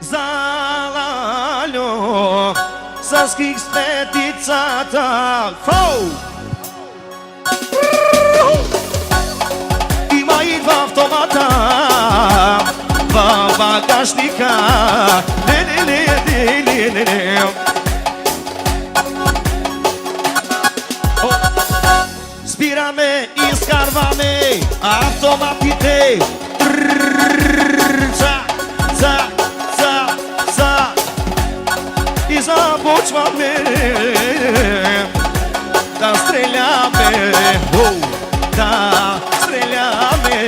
Zalalio, să schig spetița ta. Fou! Imai va automata, va bagașnica. Spirame, iscarvame, automatite. I započvame, da streljame, da streljame.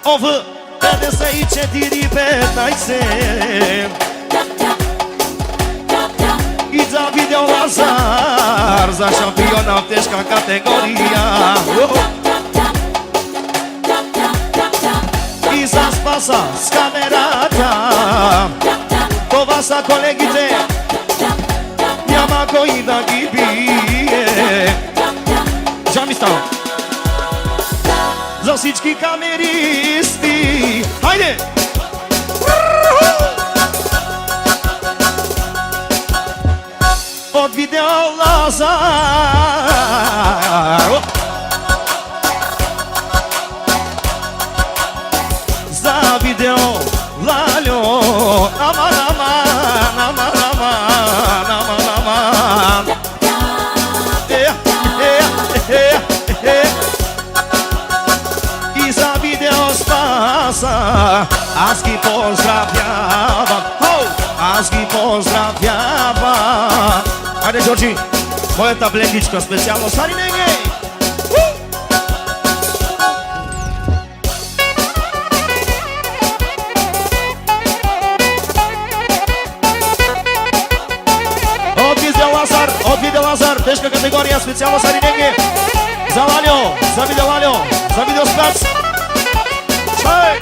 Ovă, vedeți aici diripeta-i se. I za video Lazar, za šampiona v teška kategorija. I za spasa s kamerata, to vasa kolegite, Yamako i da gibije. Žal mi stalo. Za всички камеристи, хайде! От видео Лазар, за видео Лалю, аман, аман, аман, аман, аман, аман. И за видео Спаса аз ги поздравявам, аз ги поздравявам. Хайде, Джорджи, моя таблетичка специално Сари Неге. От видео Лазар, тежка категория, специално Сари Неге. За Лалио, за видео Лалио, за видео Спас. Чай!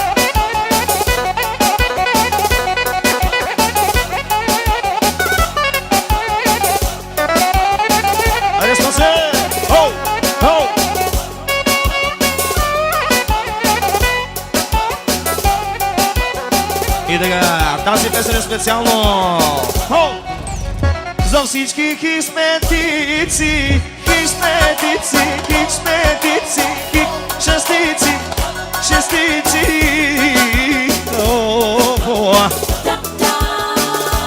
Айде, Спасе! Хоу! Хоу! И така, тази песен е специално. Хоу! За всички хисметици, хисметици, хисметици, шестици, шестици.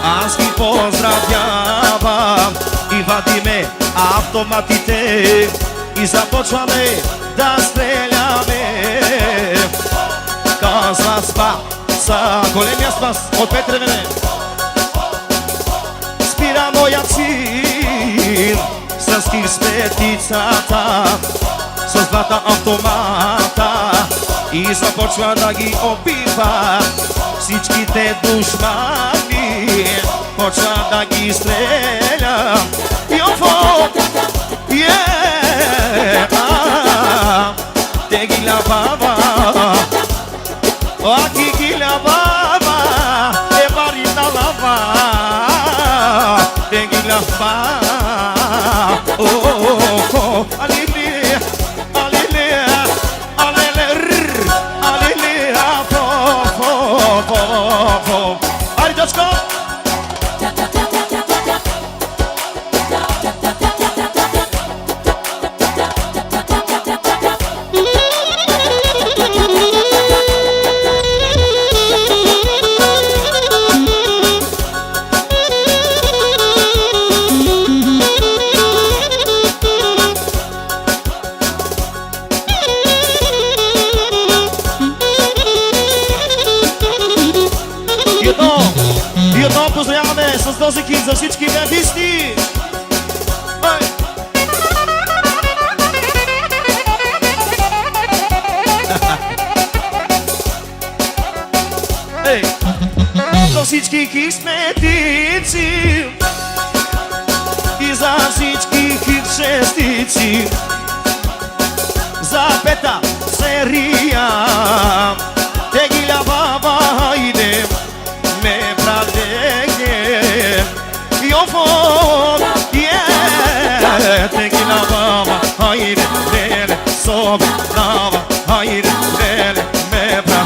Аз ги поздравявам и вадиме автоматите и започваме да стреляме. Казва Спаса, големия Спас от Петревене. Спира моят син с киспетицата, с двата автомата и започва да ги убива. Всичките душмани почва да ги стреля. Йофо, те ги лявава, аки ги лявава, е барита лава. Te gilava, oh, aleluia, aleluia, aleluia, aleluia, po. Ari, dečko! И отново поздравяваме с този хит за всички бебисти! За всички хисметици и за всички хит шестици, за пета серия, те ги лявава, идем. Me pradege, yofo, tequila baba, hayır, dele, sobe, lava, hayır, dele, me pradege.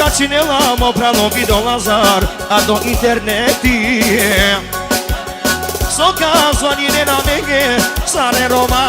Zacinela moprano video Lazar, a do interneti. Soka zvonine na mege, sare Roma